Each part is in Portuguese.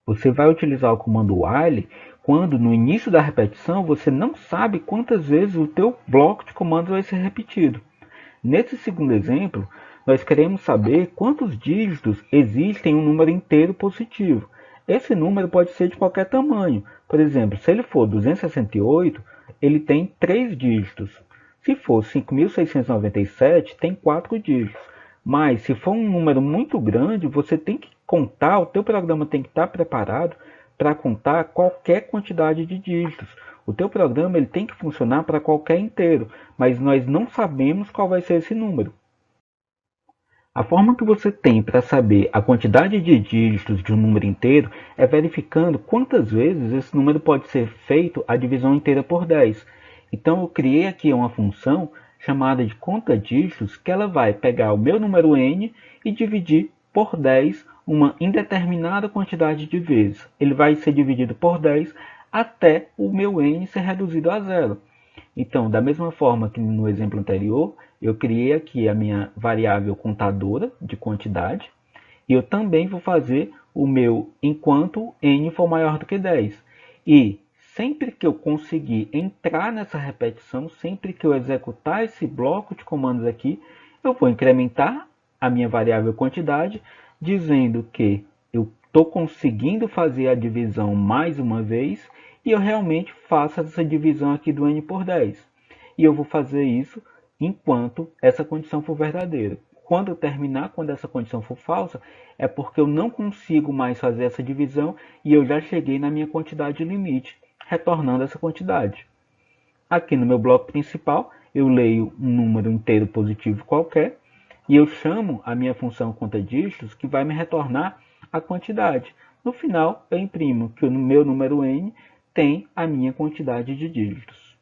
Você vai utilizar o comando while quando no início da repetição você não sabe quantas vezes o teu bloco de comandos vai ser repetido. Nesse segundo exemplo, nós queremos saber quantos dígitos existem em um número inteiro positivo. Esse número pode ser de qualquer tamanho. Por exemplo, se ele for 268, ele tem 3 dígitos. Se for 5.697, tem 4 dígitos. Mas se for um número muito grande, você tem que contar, o teu programa tem que estar preparado para contar qualquer quantidade de dígitos. O teu programa ele tem que funcionar para qualquer inteiro, mas nós não sabemos qual vai ser esse número. A forma que você tem para saber a quantidade de dígitos de um número inteiro é verificando quantas vezes esse número pode ser feito a divisão inteira por 10. Então eu criei aqui uma função chamada de conta dígitos que ela vai pegar o meu número n e dividir por 10 uma indeterminada quantidade de vezes. Ele vai ser dividido por 10 até o meu n ser reduzido a zero. Então, da mesma forma que no exemplo anterior, eu criei aqui a minha variável contadora de quantidade e eu também vou fazer o meu enquanto n for maior do que 10. E sempre que eu conseguir entrar nessa repetição, sempre que eu executar esse bloco de comandos aqui, eu vou incrementar a minha variável quantidade, dizendo que eu estou conseguindo fazer a divisão mais uma vez e eu realmente faço essa divisão aqui do n por 10. E eu vou fazer isso enquanto essa condição for verdadeira. Quando eu terminar, quando essa condição for falsa, é porque eu não consigo mais fazer essa divisão e eu já cheguei na minha quantidade limite, retornando essa quantidade. Aqui no meu bloco principal, eu leio um número inteiro positivo qualquer e eu chamo a minha função conta-dígitos que vai me retornar a quantidade. No final, eu imprimo que o meu número n tem a minha quantidade de dígitos.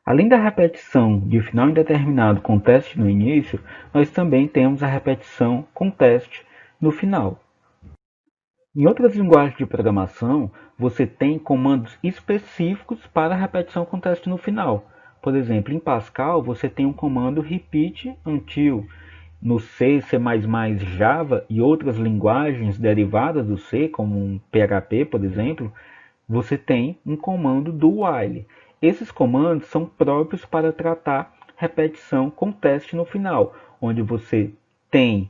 Além da repetição de final indeterminado com teste no início, nós também temos a repetição com teste no final. Em outras linguagens de programação, você tem comandos específicos para a repetição com teste no final. Por exemplo, em Pascal, você tem um comando repeat until. No C, C++, Java e outras linguagens derivadas do C, como um PHP, por exemplo, você tem um comando do while. Esses comandos são próprios para tratar repetição com teste no final, onde você tem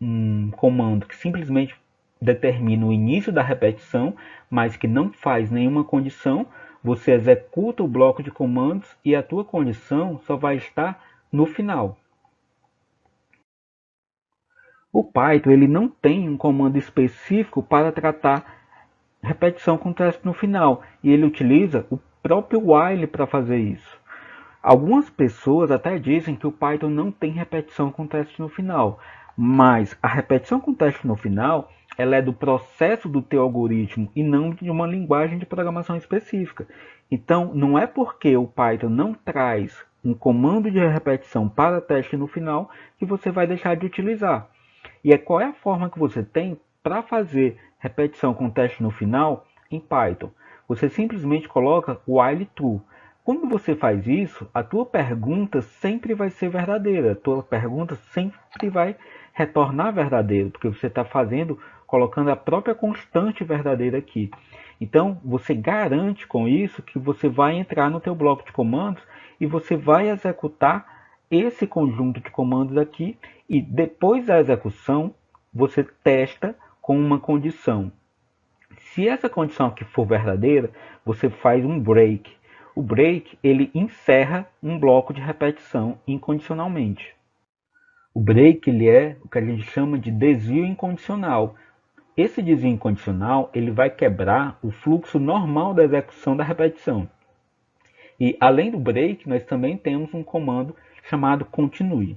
um comando que simplesmente determina o início da repetição, mas que não faz nenhuma condição. Você executa o bloco de comandos e a tua condição só vai estar no final. O Python ele não tem um comando específico para tratar repetição com teste no final, e ele utiliza o próprio while para fazer isso. Algumas pessoas até dizem que o Python não tem repetição com teste no final, mas a repetição com teste no final ela é do processo do teu algoritmo e não de uma linguagem de programação específica. Então, não é porque o Python não traz um comando de repetição para teste no final que você vai deixar de utilizar. E qual é a forma que você tem para fazer repetição com teste no final em Python? Você simplesmente coloca o while true. Quando você faz isso, a tua pergunta sempre vai ser verdadeira. A tua pergunta sempre vai retornar verdadeiro, porque você está fazendo, colocando a própria constante verdadeira aqui. Então, você garante com isso que você vai entrar no teu bloco de comandos e você vai executar esse conjunto de comandos aqui e depois da execução, você testa com uma condição. Se essa condição aqui for verdadeira, você faz um break. O break ele encerra um bloco de repetição incondicionalmente. O break ele é o que a gente chama de desvio incondicional. Esse desvio incondicional ele vai quebrar o fluxo normal da execução da repetição. E além do break, nós também temos um comando chamado continue.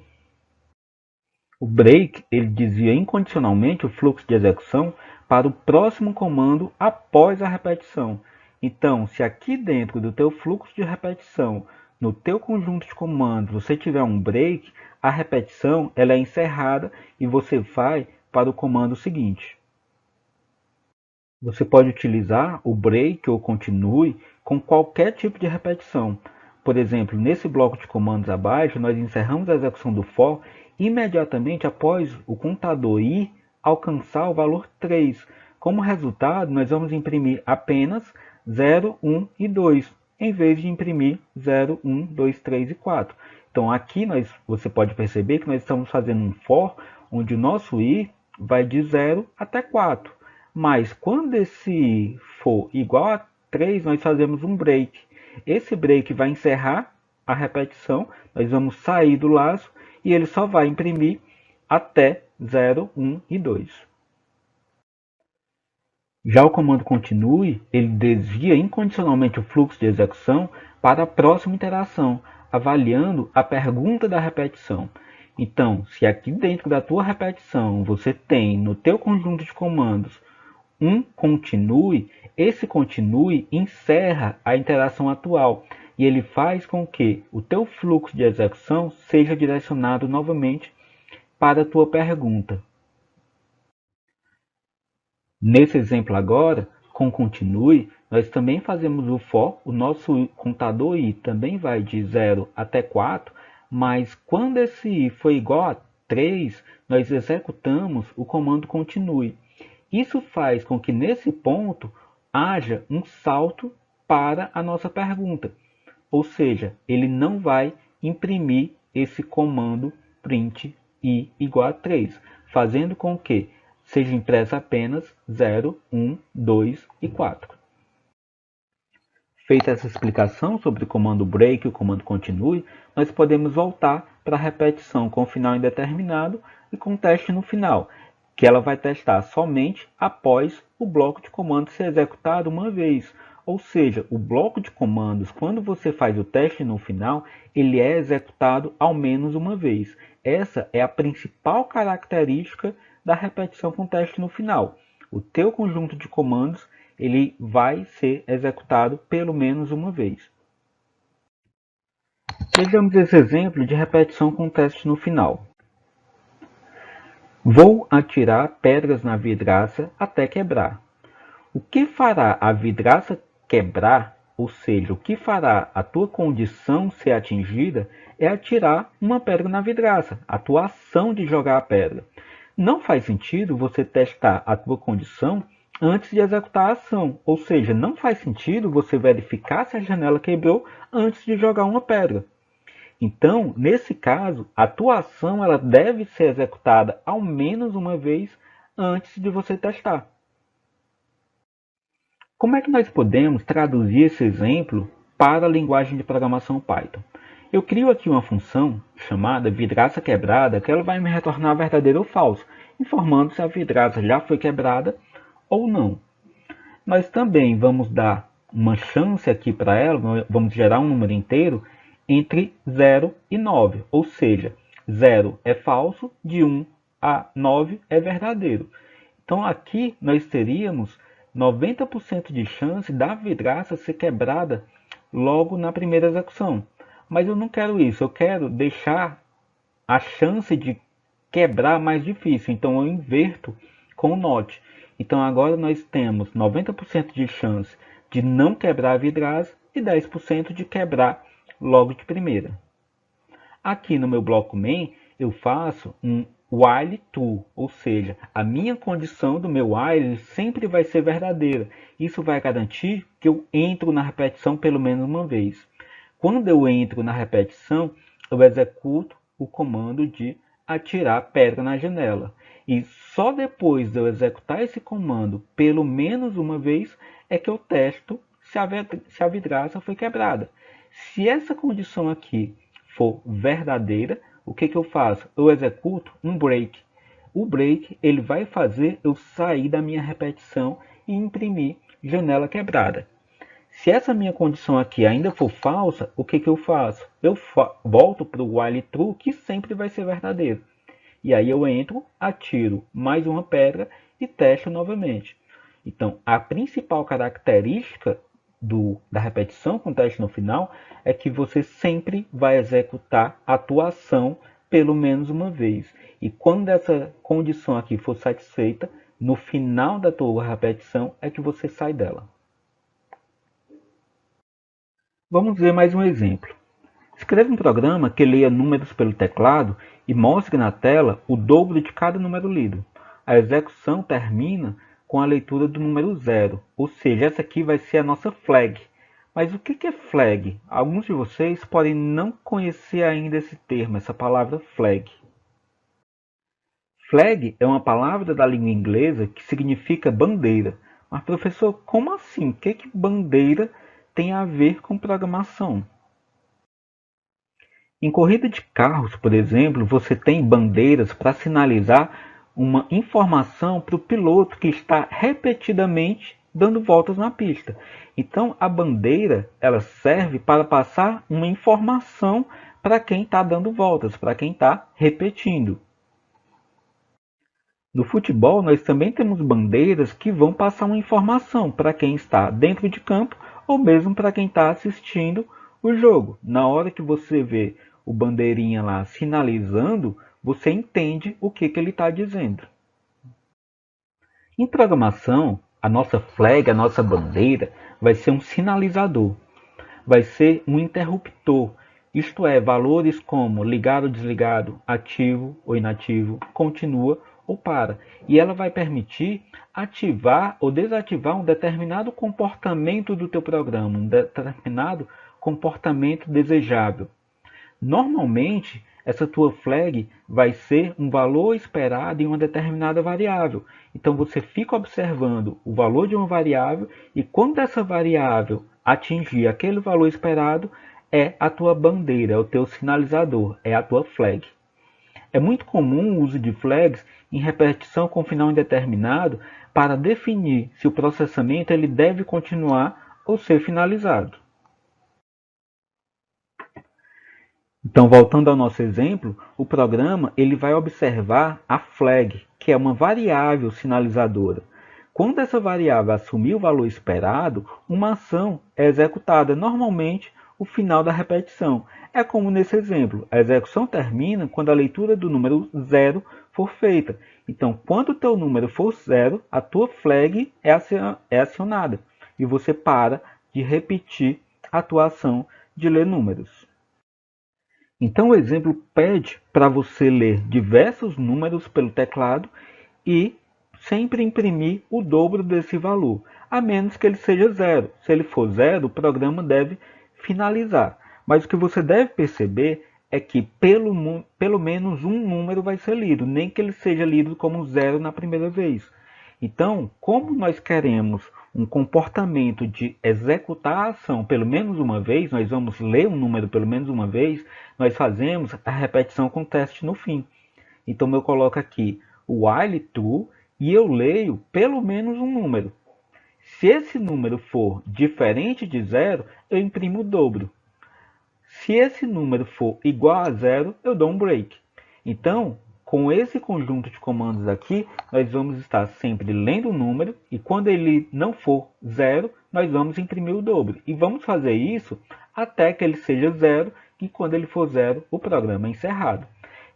O break ele desvia incondicionalmente o fluxo de execução para o próximo comando após a repetição. Então, se aqui dentro do teu fluxo de repetição, no teu conjunto de comandos, você tiver um break, a repetição ela é encerrada e você vai para o comando seguinte. Você pode utilizar o break ou continue com qualquer tipo de repetição. Por exemplo, nesse bloco de comandos abaixo, nós encerramos a execução do for imediatamente após o contador ir alcançar o valor 3. Como resultado, nós vamos imprimir apenas 0, 1 e 2, em vez de imprimir 0, 1, 2, 3 e 4. Então aqui você pode perceber que nós estamos fazendo um for, onde o nosso i vai de 0 até 4. Mas quando esse i for igual a 3, nós fazemos um break. Esse break vai encerrar a repetição, nós vamos sair do laço e ele só vai imprimir até 0, 1 e 2. Já o comando continue, ele desvia incondicionalmente o fluxo de execução para a próxima iteração, avaliando a pergunta da repetição. Então, se aqui dentro da tua repetição você tem no teu conjunto de comandos um continue, esse continue encerra a interação atual e ele faz com que o teu fluxo de execução seja direcionado novamente para a tua pergunta. Nesse exemplo agora, com continue, nós também fazemos o for, o nosso contador i também vai de 0 até 4, mas quando esse i for igual a 3, nós executamos o comando continue. Isso faz com que nesse ponto haja um salto para a nossa pergunta, ou seja, ele não vai imprimir esse comando print i igual a 3, fazendo com que seja impressa apenas 0, 1, 2 e 4. Feita essa explicação sobre o comando break e o comando continue, nós podemos voltar para a repetição com final indeterminado e com teste no final, que ela vai testar somente após o bloco de comandos ser executado uma vez. Ou seja, o bloco de comandos, quando você faz o teste no final, ele é executado ao menos uma vez. Essa é a principal característica da repetição com teste no final. O teu conjunto de comandos ele vai ser executado pelo menos uma vez. Vejamos esse exemplo de repetição com teste no final. Vou atirar pedras na vidraça até quebrar. O que fará a vidraça quebrar, ou seja, o que fará a tua condição ser atingida, é atirar uma pedra na vidraça, a tua ação de jogar a pedra. Não faz sentido você testar a tua condição antes de executar a ação, ou seja, não faz sentido você verificar se a janela quebrou antes de jogar uma pedra. Então, nesse caso, a tua ação ela deve ser executada ao menos uma vez antes de você testar. Como é que nós podemos traduzir esse exemplo para a linguagem de programação Python? Eu crio aqui uma função chamada vidraça quebrada, que ela vai me retornar verdadeiro ou falso, informando se a vidraça já foi quebrada ou não. Nós também vamos dar uma chance aqui para ela, vamos gerar um número inteiro entre 0 e 9, ou seja, 0 é falso, de 1 a 9 é verdadeiro. Então aqui nós teríamos 90% de chance da vidraça ser quebrada logo na primeira execução. Mas eu não quero isso, eu quero deixar a chance de quebrar mais difícil, então eu inverto com o NOT. Então agora nós temos 90% de chance de não quebrar a vidraça e 10% de quebrar logo de primeira. Aqui no meu bloco main eu faço um while true, ou seja, a minha condição do meu while sempre vai ser verdadeira. Isso vai garantir que eu entro na repetição pelo menos uma vez. Quando eu entro na repetição, eu executo o comando de atirar pedra na janela. E só depois de eu executar esse comando pelo menos uma vez é que eu testo se a vidraça foi quebrada. Se essa condição aqui for verdadeira, o que eu faço? Eu executo um break. O break ele vai fazer eu sair da minha repetição e imprimir janela quebrada. Se essa minha condição aqui ainda for falsa, o que eu faço? Eu volto para o while true, que sempre vai ser verdadeiro. E aí eu entro, atiro mais uma pedra e testo novamente. Então, a principal característica da repetição com teste no final é que você sempre vai executar a tua ação pelo menos uma vez. E quando essa condição aqui for satisfeita, no final da tua repetição é que você sai dela. Vamos ver mais um exemplo. Escreva um programa que leia números pelo teclado e mostre na tela o dobro de cada número lido. a execução termina com a leitura do número 0, ou seja, essa aqui vai ser a nossa flag. Mas o que é flag? Alguns de vocês podem não conhecer ainda esse termo, essa palavra flag. Flag é uma palavra da língua inglesa que significa bandeira. Mas, professor, como assim? O que bandeira tem a ver com programação? Em corrida de carros, por exemplo, você tem bandeiras para sinalizar uma informação para o piloto que está repetidamente dando voltas na pista. Então, a bandeira ela serve para passar uma informação para quem está dando voltas, para quem está repetindo. No futebol, nós também temos bandeiras que vão passar uma informação para quem está dentro de campo ou mesmo para quem está assistindo o jogo. Na hora que você vê o bandeirinha lá sinalizando, você entende o que ele está dizendo. Em programação, a nossa flag, a nossa bandeira, vai ser um sinalizador, vai ser um interruptor, isto é, valores como ligado ou desligado, ativo ou inativo, continua ou para. E ela vai permitir ativar ou desativar um determinado comportamento do teu programa, um determinado comportamento desejável. Normalmente, essa tua flag vai ser um valor esperado em uma determinada variável. Então você fica observando o valor de uma variável e quando essa variável atingir aquele valor esperado, é a tua bandeira, é o teu sinalizador, é a tua flag. É muito comum o uso de flags em repetição com final indeterminado para definir se o processamento ele deve continuar ou ser finalizado. Então, voltando ao nosso exemplo, o programa ele vai observar a flag, que é uma variável sinalizadora. Quando essa variável assumir o valor esperado, uma ação é executada, normalmente o final da repetição. É como nesse exemplo, a execução termina quando a leitura do número 0 for feita. Então, quando o teu número for 0, a tua flag é acionada e você para de repetir a tua ação de ler números. Então o exemplo pede para você ler diversos números pelo teclado e sempre imprimir o dobro desse valor, a menos que ele seja 0. Se ele for 0, o programa deve finalizar. Mas o que você deve perceber é que pelo menos um número vai ser lido, nem que ele seja lido como 0 na primeira vez. Então, como nós queremos um comportamento de executar a ação pelo menos uma vez, nós vamos ler um número pelo menos uma vez, nós fazemos a repetição com teste no fim. Então eu coloco aqui o while true e eu leio pelo menos um número. Se esse número for diferente de 0, eu imprimo o dobro. Se esse número for igual a 0, eu dou um break. Então, com esse conjunto de comandos aqui, nós vamos estar sempre lendo o número e quando ele não for 0, nós vamos imprimir o dobro. E vamos fazer isso até que ele seja 0 e quando ele for 0, o programa é encerrado.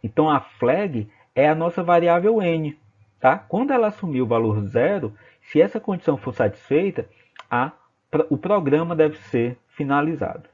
Então a flag é a nossa variável n. Tá? Quando ela assumir o valor 0, se essa condição for satisfeita, o programa deve ser finalizado.